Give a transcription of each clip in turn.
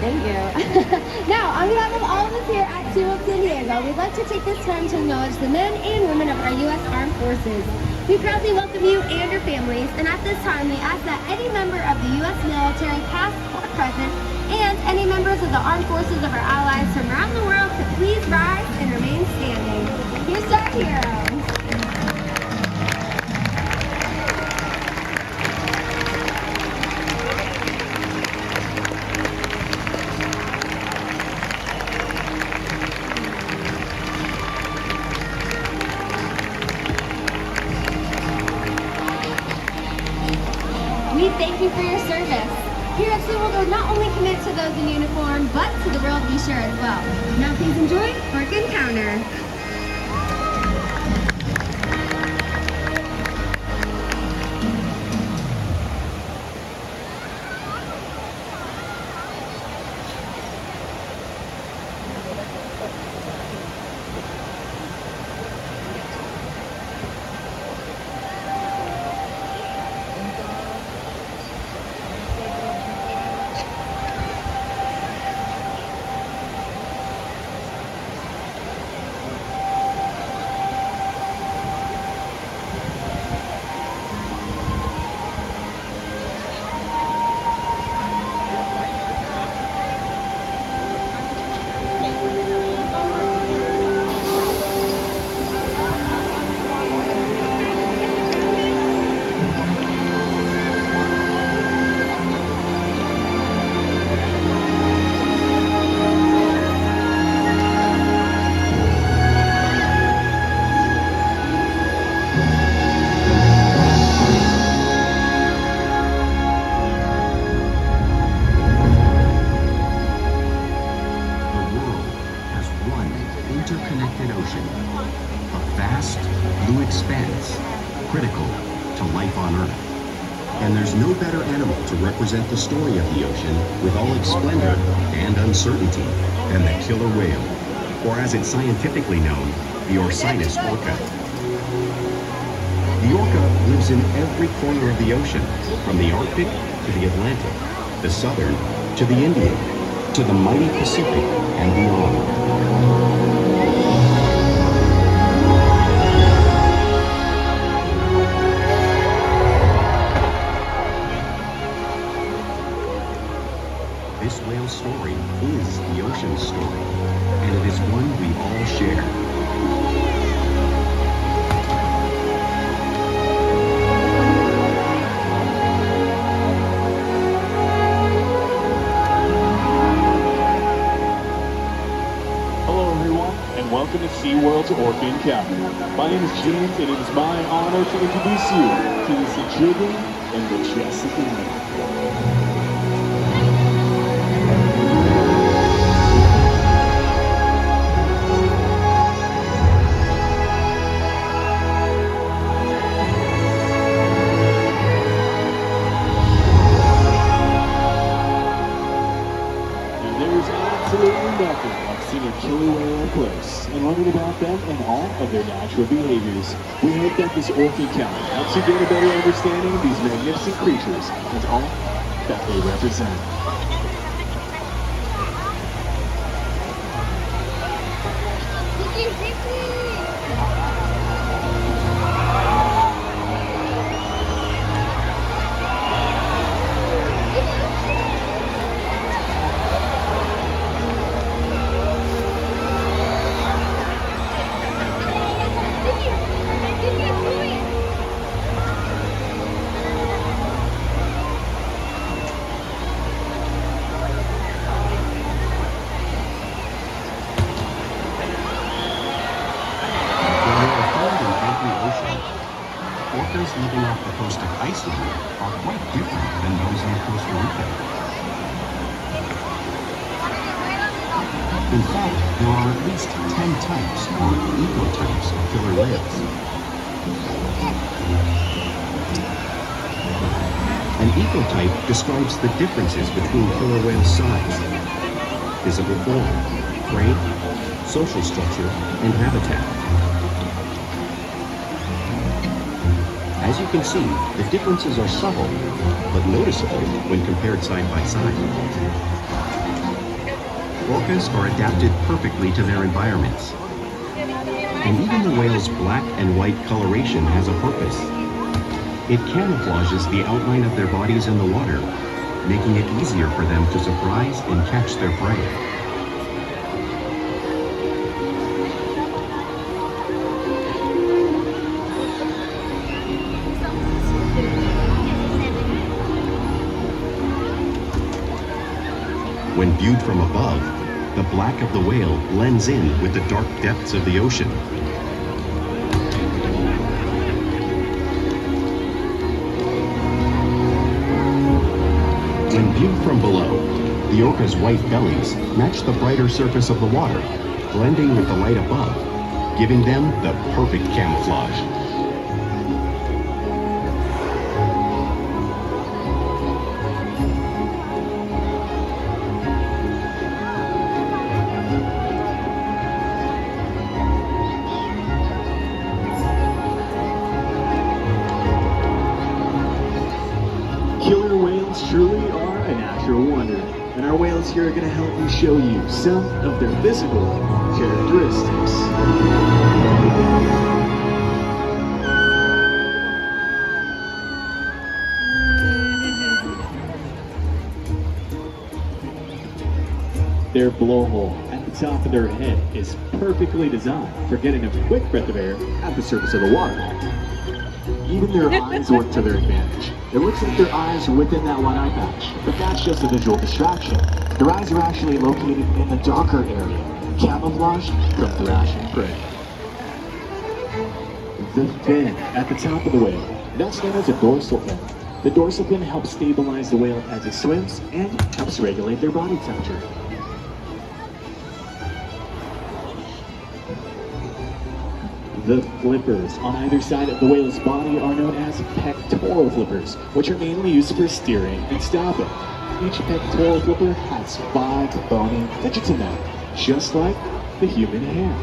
Thank you. Now, on behalf of all of us here at SeaWorld San Diego, we'd like to take this time to acknowledge the men and women of our U.S. Armed Forces. We proudly welcome you and your families, and at this time, we ask that any member of the U.S. military, past or present, and any members of the armed forces of our allies from around the world to please rise and remain standing. Here's our heroes. We thank you for your service. Here at SeaWorld, we're not only committed to those in uniform, but to the world we share as well. Now please enjoy Orca Encounter. Interconnected ocean, a vast blue expanse critical to life on Earth. And there's no better animal to represent the story of the ocean with all its splendor and uncertainty than the killer whale, or as it's scientifically known, the Orcinus orca. The orca lives in every corner of the ocean, from the Arctic to the Atlantic, the Southern to the Indian, to the mighty Pacific and beyond. This whale's story is the ocean's story, and it is one we all share. Hello everyone, and welcome to SeaWorld's Orca Encounter. My name is James, and it is my honor to introduce you to this intriguing and majestic animal. Absolutely nothing like seeing a killer whale up close and learning about them and all of their natural behaviors. We hope that this Orca Encounter helps you get a better understanding of these magnificent creatures and all that they represent. Orcas living off the coast of Iceland are quite different than those in Costa Rica. In fact, there are at least 10 types, or ecotypes, of killer whales. An ecotype describes the differences between killer whale size, physical form, prey, social structure, and habitat. As you can see, the differences are subtle, but noticeable when compared side by side. Orcas are adapted perfectly to their environments. And even the whale's black and white coloration has a purpose. It camouflages the outline of their bodies in the water, making it easier for them to surprise and catch their prey. When viewed from above, the black of the whale blends in with the dark depths of the ocean. When viewed from below, the orca's white bellies match the brighter surface of the water, blending with the light above, giving them the perfect camouflage. Killer whales truly are a natural wonder, and our whales here are going to help me show you some of their physical characteristics. Their blowhole at the top of their head is perfectly designed for getting a quick breath of air at the surface of the water. Even their eyes work to their advantage. It looks like their eyes are within that one eye patch, but that's just a visual distraction. Their eyes are actually located in the darker area, camouflaged from thrashing prey. The fin at the top of the whale, that's known as a dorsal fin. The dorsal fin helps stabilize the whale as it swims and helps regulate their body temperature. The flippers on either side of the whale's body are known as pectoral flippers, which are mainly used for steering and stopping. Each pectoral flipper has 5 bony digits in them, just like the human hand.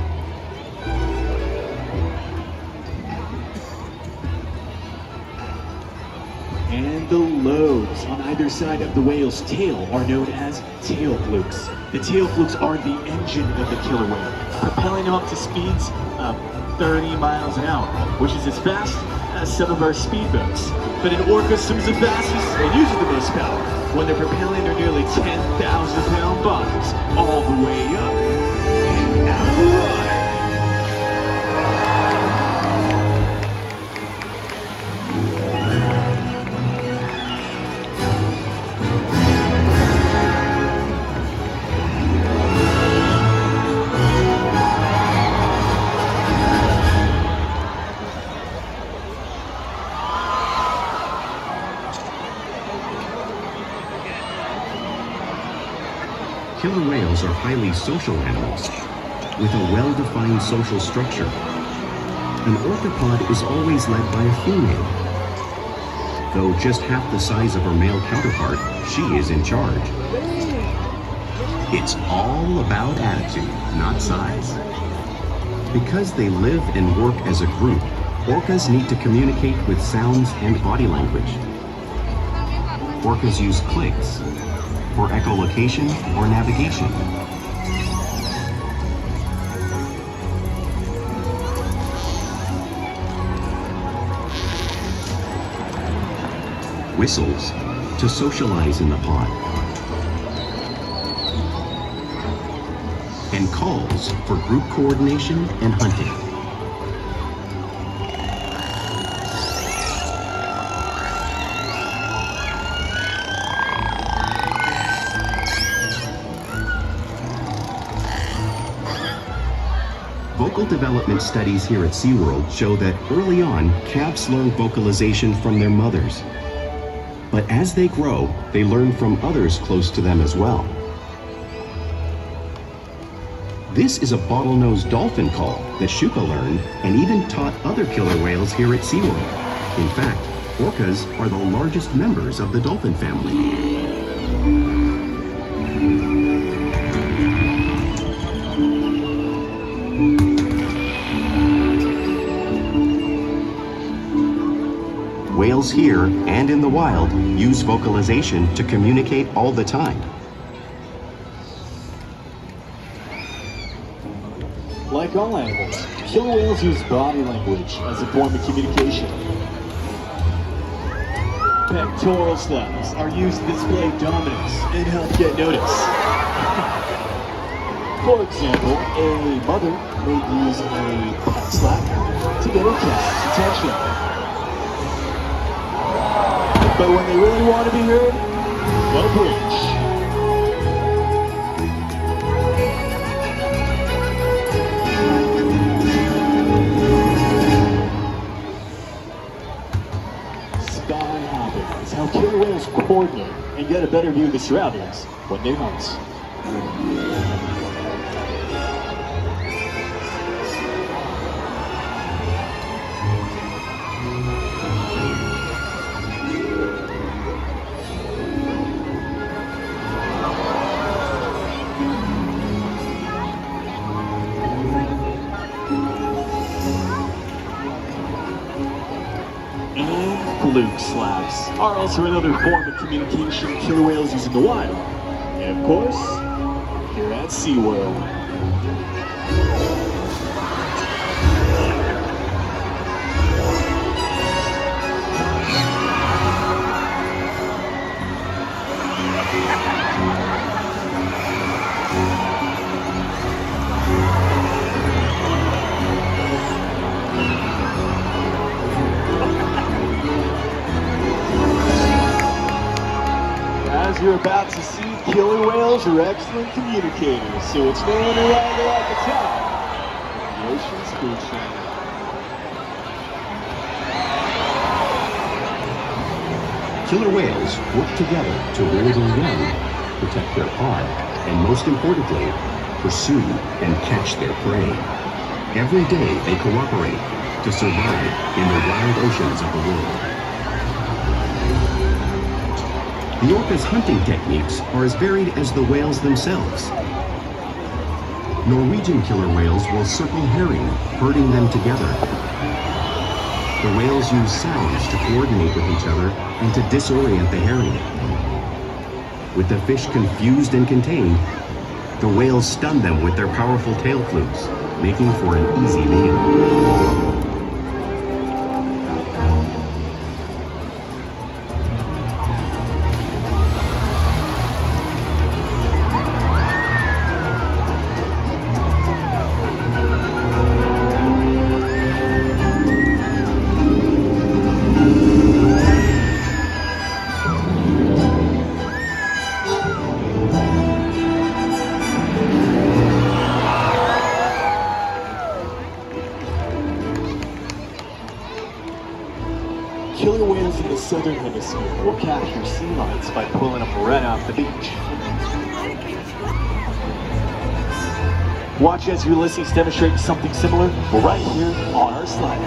And the lobes on either side of the whale's tail are known as tail flukes. The tail flukes are the engine of the killer whale, propelling them up to speeds of 30 miles an hour, which is as fast as some of our speedboats. But an orca swims the fastest and uses the most power when they're propelling their nearly 10,000-pound bodies all the way up and out of the water. Killer whales are highly social animals with a well-defined social structure. An orcapod is always led by a female. Though just half the size of her male counterpart, she is in charge. It's all about attitude, not size. Because they live and work as a group, orcas need to communicate with sounds and body language. Orcas use clicks for echolocation or navigation. Whistles to socialize in the pod. And calls for group coordination and hunting. Vocal development studies here at SeaWorld show that early on, calves learn vocalization from their mothers. But as they grow, they learn from others close to them as well. This is a bottlenose dolphin call that Shuka learned and even taught other killer whales here at SeaWorld. In fact, orcas are the largest members of the dolphin family. Whales here and in the wild use vocalization to communicate all the time. Like all animals, killer whales use body language as a form of communication. Pectoral slaps are used to display dominance and help get noticed. For example, a mother may use a pet slap to get her calf's attention. But when they really want to be heard, they'll preach. Sky hopping is how killer whales coordinate and get a better view of the surroundings when they hunt. Fluke slaps are also another form of communication killer whales use in the wild. And of course, here at SeaWorld. As you're about to see, killer whales are excellent communicators, so it's no wonder why they're at the top of the ocean's food chain. Killer whales work together to rear their young, protect their pod, and most importantly, pursue and catch their prey. Every day they cooperate to survive in the wild oceans of the world. The orca's hunting techniques are as varied as the whales themselves. Norwegian killer whales will circle herring, herding them together. The whales use sounds to coordinate with each other and to disorient the herring. With the fish confused and contained, the whales stun them with their powerful tail flukes, making for an easy meal. Killer whales in the southern hemisphere will capture sea lions by pulling them right off the beach. Watch as Ulysses demonstrates something similar right here on our slide.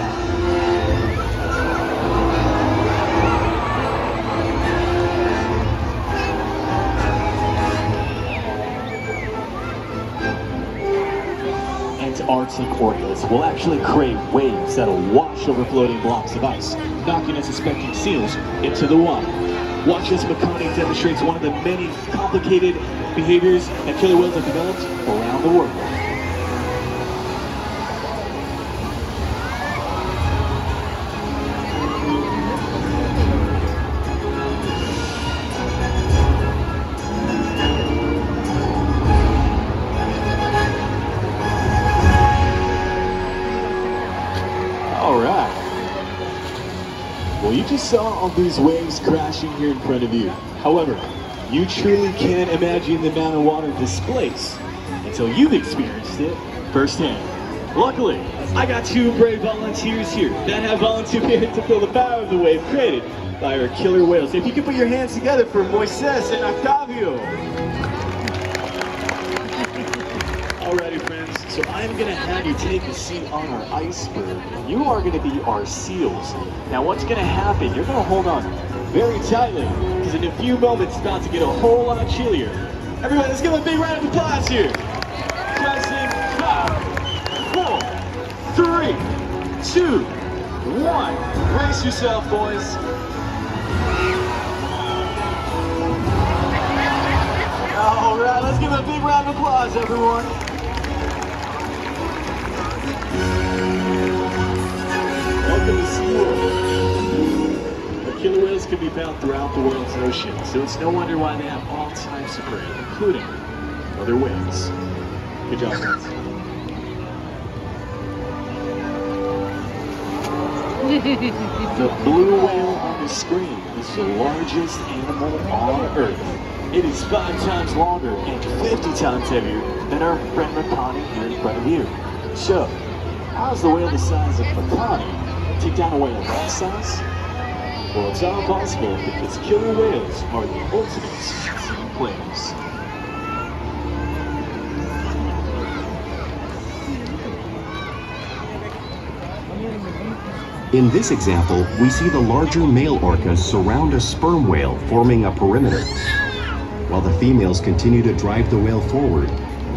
Antarctic orcas will actually create waves that'll wash over floating blocks of ice, knocking unsuspecting seals into the water. Watch as McConaughey demonstrates one of the many complicated behaviors that killer whales have developed around the world. Alright. Well, you just saw all these waves crashing here in front of you. However, you truly can't imagine the amount of water displaced until you've experienced it firsthand. Luckily, I got two brave volunteers here that have volunteered to feel the power of the wave created by our killer whales. If you could put your hands together for Moises and Octavio. Alrighty, friends, so I'm going to have you take a seat on our iceberg. You are going to be our seals. Now, what's going to happen? You're going to hold on very tightly, because in a few moments, it's about to get a whole lot chillier. Everybody, let's give them a big round of applause here. Pressing 5, 4, 3, 2, 1. Brace yourself, boys. All right, let's give a big round of applause, everyone. can be found throughout the world's ocean, so it's no wonder why they have all types of prey, including other whales. Good job, guys. The blue whale on the screen is the largest animal on Earth. It is 5 times longer and 50 times heavier than our friend Makani here in front of you. So, how's the whale the size of Makani take down a whale that size? Well, it's all possible because killer whales are the ultimate team players. In this example, we see the larger male orcas surround a sperm whale, forming a perimeter, while the females continue to drive the whale forward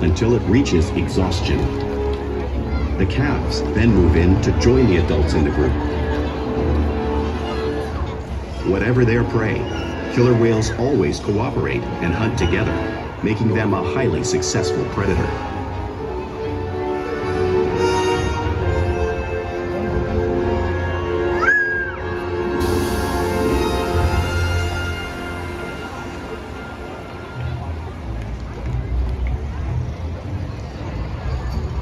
until it reaches exhaustion. The calves then move in to join the adults in the group. Whatever their prey, killer whales always cooperate and hunt together, making them a highly successful predator.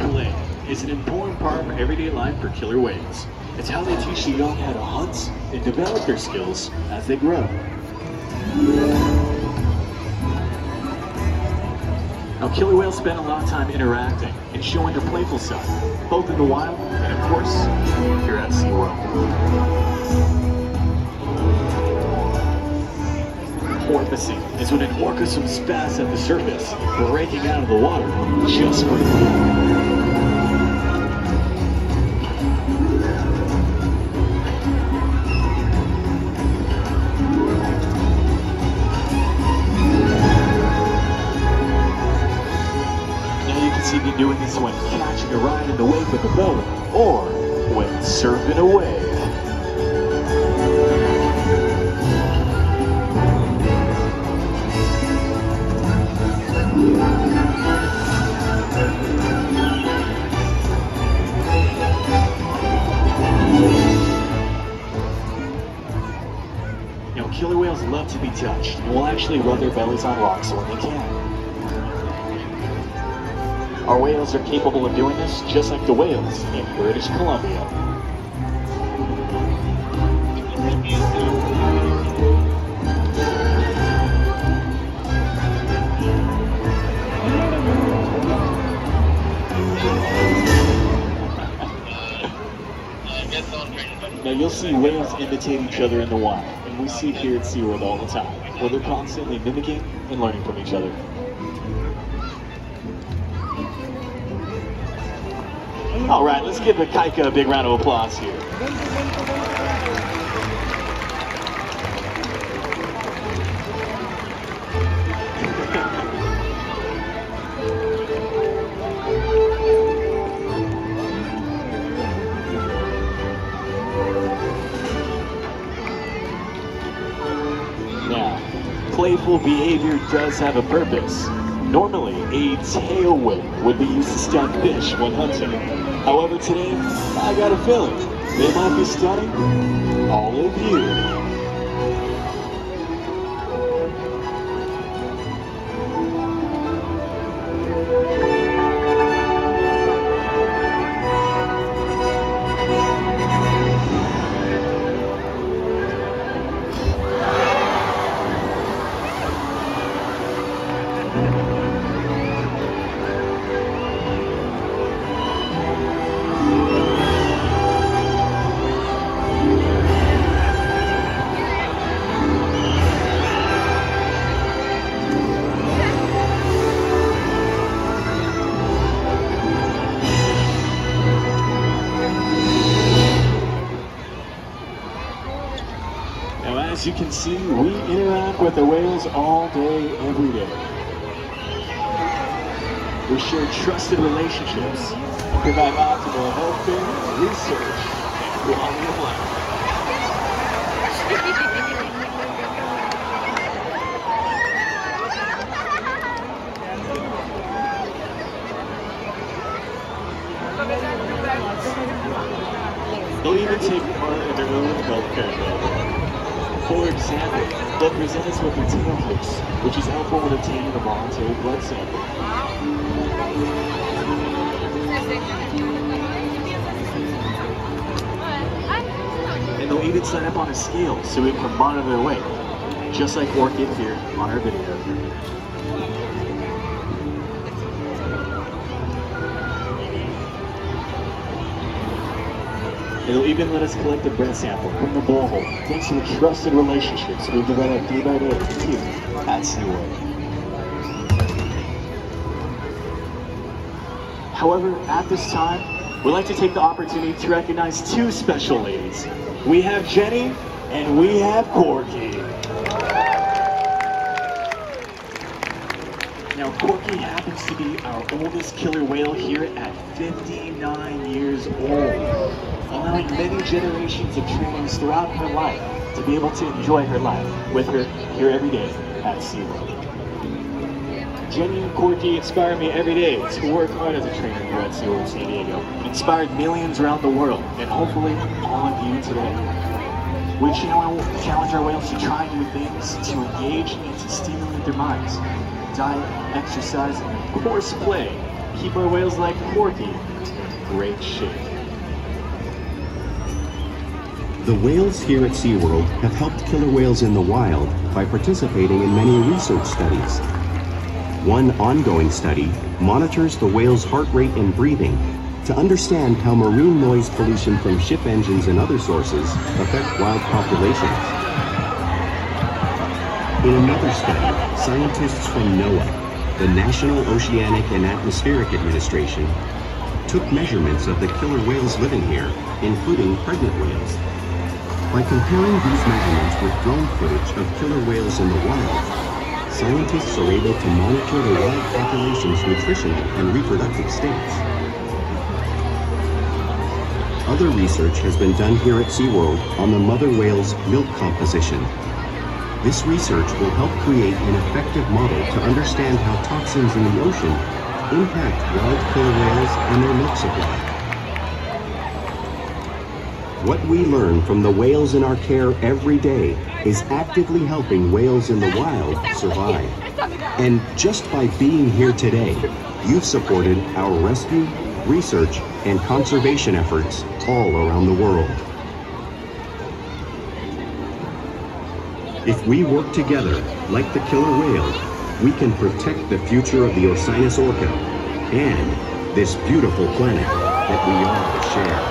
Play is an important part of everyday life for killer whales. It's how they teach the young how to hunt and develop their skills as they grow. Now, killer whales spend a lot of time interacting and showing their playful side, both in the wild and, of course, here at SeaWorld. Porpoising is when an orca swims fast at the surface, breaking out of the water just for the pool. See me doing this when catching a ride in the wave with a boat, or when surfing a wave. You know, killer whales love to be touched and will actually rub their bellies on rocks when they can. Our whales are capable of doing this just like the whales in British Columbia. Now you'll see whales imitate each other in the wild, and we see here at SeaWorld all the time, where they're constantly mimicking and learning from each other. All right, let's give the Kaika a big round of applause here. Now, playful behavior does have a purpose. Normally, a tail whip would be used to stun fish when hunting. However, today, I got a feeling they might be stunning all of you. As you can see, we interact with the whales all day, every day. We share trusted relationships and provide optimal healthcare, research, and quality of life. They'll even take part in their own healthcare program. For example, they'll present us with the tail hooks, which is helpful when obtaining a voluntary blood sample. And they'll even sign up on a scale so we can monitor their weight, just like Orca here on our video. It'll even let us collect a breath sample from the blowhole, thanks to the trusted relationships we've developed day by day here at SeaWorld. However, at this time, we'd like to take the opportunity to recognize two special ladies. We have Jenny and we have Corky. Now, Corky happens to be our oldest killer whale here at 59 years old, allowing many generations of trainers throughout her life to be able to enjoy her life with her here every day at SeaWorld. Jenny and Corky inspire me every day to work hard as a trainer here at SeaWorld San Diego, inspired millions around the world, and hopefully all of you today. We challenge our whales to try new things, to engage and to stimulate their minds. Diet, exercise, and of course play keep our whales like Corky in great shape. The whales here at SeaWorld have helped killer whales in the wild by participating in many research studies. One ongoing study monitors the whale's heart rate and breathing to understand how marine noise pollution from ship engines and other sources affect wild populations. In another study, scientists from NOAA, the National Oceanic and Atmospheric Administration, took measurements of the killer whales living here, including pregnant whales. By comparing these measurements with drone footage of killer whales in the wild, scientists are able to monitor the wild population's nutritional and reproductive states. Other research has been done here at SeaWorld on the mother whale's milk composition. This research will help create an effective model to understand how toxins in the ocean impact wild killer whales and their milk supply. What we learn from the whales in our care every day is actively helping whales in the wild survive. And just by being here today, you've supported our rescue, research, and conservation efforts all around the world. If we work together, like the killer whale, we can protect the future of the Orcinus orca and this beautiful planet that we all share.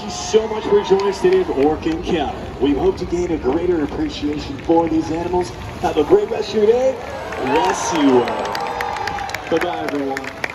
So much for joining us today at Orca Encounter. We hope to gain a greater appreciation for these animals. Have a great rest of your day. Let's see you. Bye-bye, everyone.